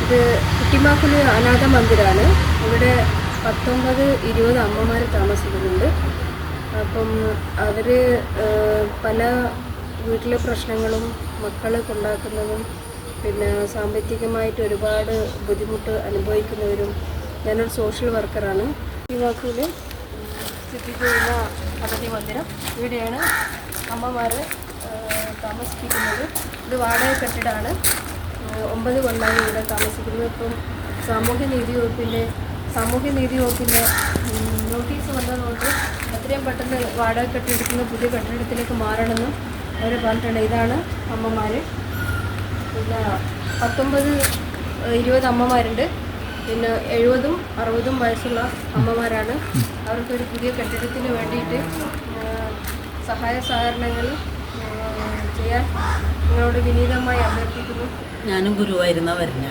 ഇത് കുട്ടിമാക്കുല് അനാഥ മന്ദിരമാണ്. ഇവിടെ 19-20 അമ്മമാർ താമസിക്കുന്നുണ്ട്. അപ്പം അവർ പല വീട്ടിലെ പ്രശ്നങ്ങളും മക്കളെ കൊണ്ടാക്കുന്നതും പിന്നെ സാമ്പത്തികമായിട്ട് ഒരുപാട് ബുദ്ധിമുട്ട് അനുഭവിക്കുന്നവരും. ഞാനൊരു സോഷ്യൽ വർക്കറാണ്. കുട്ടിമാക്കുല് സ്ഥിതി ചെയ്യുന്ന അഗതി മന്ദിരം ഇവിടെയാണ് അമ്മമാർ താമസിപ്പിക്കുന്നത്. ഇത് വാടക കെട്ടിടമാണ്. 9 കൊല്ലമായി ഇവിടെ താമസിക്കുന്നത്. ഇപ്പം സാമൂഹ്യനീതി വകുപ്പിൻ്റെ നോട്ടീസ് വന്നതുകൊണ്ട് എത്രയും പെട്ടെന്ന് വാടക കെട്ടിടത്തിന് പുതിയ കെട്ടിടത്തിലേക്ക് മാറണമെന്നും അവർ പറഞ്ഞിട്ടുണ്ട്. ഇതാണ് അമ്മമാർ. പിന്നെ 19-20 അമ്മമാരുണ്ട്. പിന്നെ 70-60 വയസ്സുള്ള അമ്മമാരാണ്. അവർക്കൊരു പുതിയ കെട്ടിടത്തിന് വേണ്ടിയിട്ട് സഹായ സഹകരണങ്ങൾ ചെയ്യാൻ നിങ്ങളോട് വിനീതമായി അഭ്യർത്ഥിക്കുന്നു. ഞാനും ഗുരുവായൂരുന്ന വരുന്ന.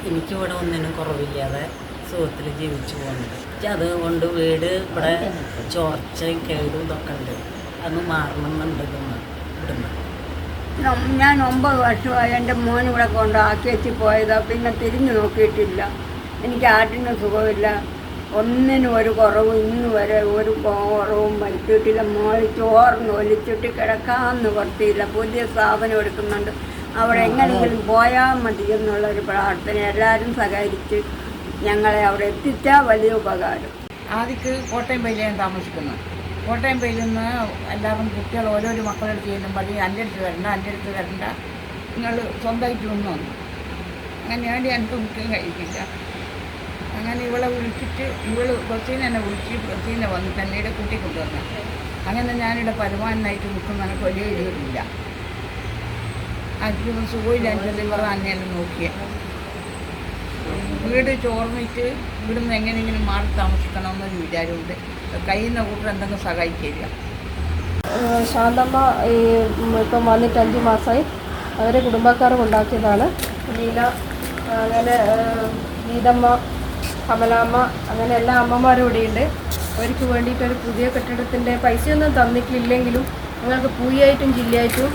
എനിക്കിവിടെ ഒന്നിനും കുറവില്ലാതെ സുഖത്തിൽ ജീവിച്ചു പോകുന്നുണ്ട്. അതുകൊണ്ട് വീട് ഇവിടെ ചോർച്ചയും കേടും ഇതൊക്കെ ഉണ്ട്. അന്ന് മാറണമെന്നുണ്ട് ഇവിടുന്ന്. ഞാൻ 9 വർഷമായി എൻ്റെ മോൻ ഇവിടെ കൊണ്ടാക്കി വെച്ച് പോയതാണ്. പിന്നെ തിരിഞ്ഞു നോക്കിയിട്ടില്ല. എനിക്ക് ആട്ടിന് സുഖമില്ല, ഒന്നിനും ഒരു കുറവും ഇന്ന് വരെ ഒരു കുറവും വരുത്തിയിട്ടില്ല. മോളിൽ ചോർന്ന് ഒലിച്ചിട്ട് കിടക്കാൻ നിവർത്തിയില്ല. പുതിയ സ്ഥാപനം എടുക്കുന്നുണ്ട്, അവിടെ എങ്ങനെയെങ്കിലും പോയാൽ മതി എന്നുള്ളൊരു പ്രാർത്ഥന. എല്ലാവരും സഹകരിച്ച് ഞങ്ങളെ അവിടെ എത്തിച്ചാൽ വലിയ ഉപകാരം. ആദ്യക്ക് കോട്ടയം പൈലയാണ് താമസിക്കുന്നത്. കോട്ടയം പൈലിൽ നിന്ന് എല്ലാവരും കുട്ടികൾ ഓരോരോ മക്കളെടുത്ത് ചെയ്യുമ്പോൾ എൻ്റെ അടുത്ത് വരണ്ട, നിങ്ങൾ സ്വന്തമായിട്ട് വന്നു. അങ്ങനെയാണ് എനിക്ക് കുട്ടിയും കഴിക്കില്ല. അങ്ങനെ ഇവളെ വിളിച്ചിട്ട് ബസ്സിനെ എന്നെ ബസ്സിനെ വന്നിട്ട് എന്നെ ഇവിടെ കൂട്ടിക്കൊണ്ടുവന്നു. അങ്ങനെ ഞാനിവിടെ പരമാനായിട്ട് നിൽക്കുന്ന എനിക്ക് വലിയ ഇല്ല. അധികം സുഖമില്ല. എൻ്റെ ഇവർ തന്നെയാണ് നോക്കിയത്. വീട് ചോർന്നിട്ട് ഇവിടുന്ന് എങ്ങനെയെങ്കിലും മാറി താമസിക്കണമെന്നൊരു വിചാരമുണ്ട്. കഴിയുന്ന കൂട്ടർ എന്തെങ്കിലും സഹായിക്കില്ല. ശാന്തമ്മ ഇപ്പം വന്നിട്ട് 5 മാസമായി. അവരെ കുടുംബക്കാർ കൊണ്ടാക്കിയതാണ്. ലീല, അങ്ങനെ ഗീതമ്മ, കമലാമ്മ, അങ്ങനെ എല്ലാ അമ്മമാരും ഇവിടെയുണ്ട്. അവർക്ക് വേണ്ടിയിട്ടൊരു പുതിയ കെട്ടിടത്തിൻ്റെ പൈസയൊന്നും തന്നിട്ടില്ലെങ്കിലും ഞങ്ങൾക്ക് പൂയായിട്ടും ജില്ലയായിട്ടും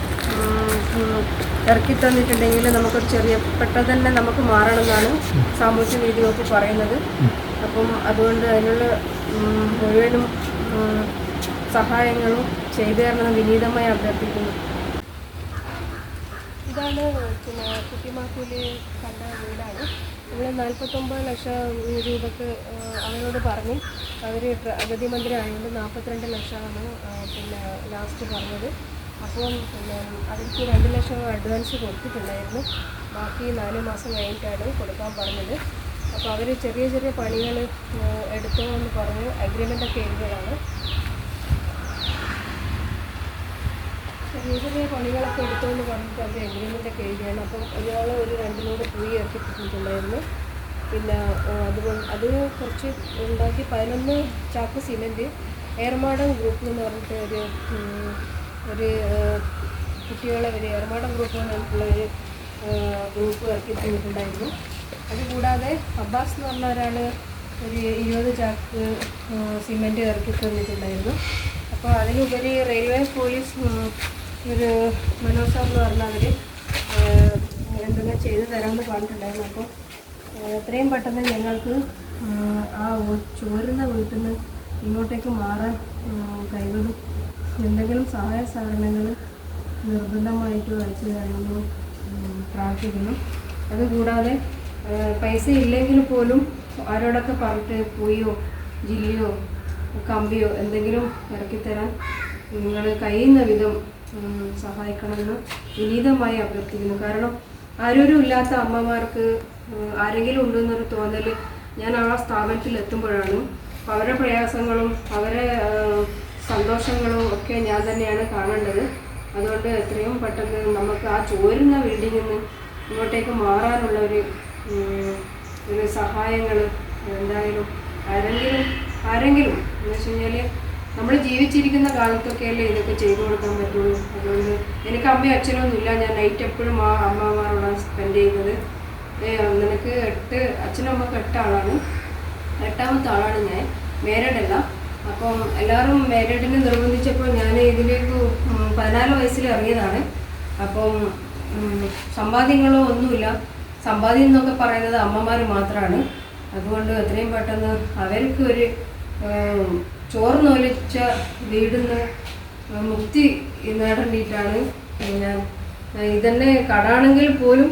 ഇറക്കി തന്നിട്ടുണ്ടെങ്കിൽ നമുക്കൊരു ചെറിയ പെട്ടെന്ന് തന്നെ നമുക്ക് മാറണമെന്നാണ് സാമൂഹ്യനീതി വകുപ്പ് പറയുന്നത്. അപ്പം അതുകൊണ്ട് അതിനുള്ള മുഴുവനും സഹായങ്ങളും ചെയ്തു തരണമെന്ന് വിനീതമായി അഭ്യർത്ഥിക്കുന്നു. ഇതാണ് പിന്നെ കുട്ടിമാക്കുല് കണ്ട വീടാണ്. നമ്മൾ 49 ലക്ഷം രൂപക്ക് അവരോട് പറഞ്ഞ് അവർ അഗതി മന്ദിരം ആയതുകൊണ്ട് 42 ലക്ഷമാണ് പിന്നെ ലാസ്റ്റ് പറഞ്ഞത്. അപ്പം പിന്നെ അവർക്ക് 2 ലക്ഷം അഡ്വാൻസ് കൊടുത്തിട്ടുണ്ടായിരുന്നു. ബാക്കി 4 മാസം കഴിഞ്ഞിട്ടാണ് കൊടുക്കാൻ പറഞ്ഞത്. അപ്പോൾ അവർ ചെറിയ ചെറിയ പണികൾ എടുത്തോ എന്ന് പറഞ്ഞ് അഗ്രിമെൻ്റൊക്കെ എഴുതിയതാണ്. ചെറിയ ചെറിയ പണികളൊക്കെ എടുത്തോന്ന് പറഞ്ഞിട്ട് അവർ അഗ്രിമെൻ്റൊക്കെ എഴുതിയാണ്. അപ്പം ഒരാൾ ഒരു 2 ലോഡ് പൂയി ഇറക്കിയിട്ടുണ്ടായിരുന്നു. പിന്നെ അതുകൊണ്ട് അത് കുറച്ച് ഉണ്ടാക്കി 11 ചാക്ക് സിമെൻറ്റ് ഏർമാടം ഗ്രൂപ്പ് എന്ന് പറഞ്ഞിട്ട് ഒരു കുട്ടികളെ ഏർമാടം ഗ്രൂപ്പ് എന്ന് പറഞ്ഞിട്ടുള്ളൊരു ഗ്രൂപ്പ് ഇറക്കി തന്നിട്ടുണ്ടായിരുന്നു. അതുകൂടാതെ അബ്ബാസ് എന്ന് പറഞ്ഞ ഒരാൾ ഒരു 20 ചാക്ക് സിമെൻറ്റ് ഇറക്കി തന്നിട്ടുണ്ടായിരുന്നു. അപ്പോൾ അതിലുപരി റെയിൽവേ പോലീസ് ഒരു മനോജ് സാർ എന്ന് പറഞ്ഞാൽ എന്തെങ്കിലും ചെയ്തു തരാമെന്ന് പറഞ്ഞിട്ടുണ്ടായിരുന്നു. അപ്പോൾ എത്രയും പെട്ടെന്ന് ഞങ്ങൾക്ക് ആ ചോരുന്ന വീട്ടിൽ നിന്ന് ഇങ്ങോട്ടേക്ക് മാറാൻ കഴിവതും എന്തെങ്കിലും സഹായ സഹകരണങ്ങൾ നിർബന്ധമായിട്ട് അയച്ചു തരണമെന്ന് പ്രാർത്ഥിക്കുന്നു. അതുകൂടാതെ പൈസ ഇല്ലെങ്കിൽ പോലും ആരോടൊക്കെ പറഞ്ഞിട്ട് പൂയോ ജില്ലയോ കമ്പിയോ എന്തെങ്കിലും ഇറക്കിത്തരാൻ നിങ്ങൾ കഴിയുന്ന വിധം സഹായിക്കണമെന്ന് വിനീതമായി അഭ്യർത്ഥിക്കുന്നു. കാരണം ആരോരും ഇല്ലാത്ത അമ്മമാർക്ക് ആരെങ്കിലും ഉണ്ടെന്നൊരു തോന്നൽ ഞാൻ ആ സ്ഥാപനത്തിൽ എത്തുമ്പോഴാണ്. അപ്പോൾ അവരുടെ പ്രയാസങ്ങളും അവരെ സന്തോഷങ്ങളും ഒക്കെ ഞാൻ തന്നെയാണ് കാണേണ്ടത്. അതുകൊണ്ട് എത്രയും പെട്ടെന്ന് നമുക്ക് ആ ചോരുന്ന വീട്ടിൽ നിന്ന് ഇങ്ങോട്ടേക്ക് മാറാനുള്ള ഒരു സഹായങ്ങൾ എന്തായാലും ആരെങ്കിലും എന്ന് വെച്ച് കഴിഞ്ഞാൽ നമ്മൾ ജീവിച്ചിരിക്കുന്ന കാലത്തൊക്കെയല്ലേ ഇതൊക്കെ ചെയ്തു കൊടുക്കാൻ പറ്റുള്ളൂ. അതുകൊണ്ട് എനിക്ക് അമ്മയും അച്ഛനൊന്നും ഇല്ല. ഞാൻ നൈറ്റ് എപ്പോഴും ആ അമ്മമാരോടാണ് സ്പെൻഡ് ചെയ്യുന്നത്. നിനക്ക് അച്ഛനും അമ്മക്ക് 8 ആളാണ്. 8ാമത്തെ ആളാണ് ഞാൻ. മാരീഡല്ല. അപ്പം എല്ലാവരും മാരീഡിനെ നിർബന്ധിച്ചപ്പോൾ ഞാൻ ഇതിലേക്ക് 14 വയസ്സിൽ ഇറങ്ങിയതാണ്. അപ്പം സമ്പാദ്യങ്ങളോ ഒന്നുമില്ല. സമ്പാദ്യം എന്നൊക്കെ പറയുന്നത് അമ്മമാർ മാത്രമാണ്. അതുകൊണ്ട് എത്രയും പെട്ടെന്ന് അവർക്ക് ഒരു ചോർന്നൊലിച്ച വീടിന്ന് മുക്തി നേടേണ്ടിയിട്ടാണ് ഞാൻ ഇതന്നെ കടാണെങ്കിൽ പോലും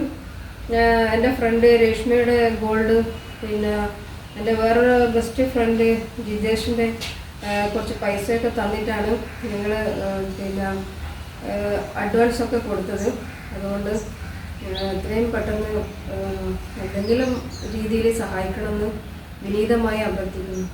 എൻ്റെ ഫ്രണ്ട് രേഷ്മയുടെ ഗോൾഡ്, പിന്നെ എൻ്റെ വേറൊരു ബെസ്റ്റ് ഫ്രണ്ട് ജിതേഷിൻ്റെ കുറച്ച് പൈസയൊക്കെ തന്നിട്ടാണ് ഞങ്ങൾ പിന്നെ അഡ്വാൻസൊക്കെ കൊടുത്തത്. അതുകൊണ്ട് എത്രയും പെട്ടെന്ന് എന്തെങ്കിലും രീതിയിൽ സഹായിക്കണമെന്ന് വിനീതമായി അഭ്യർത്ഥിക്കുന്നു.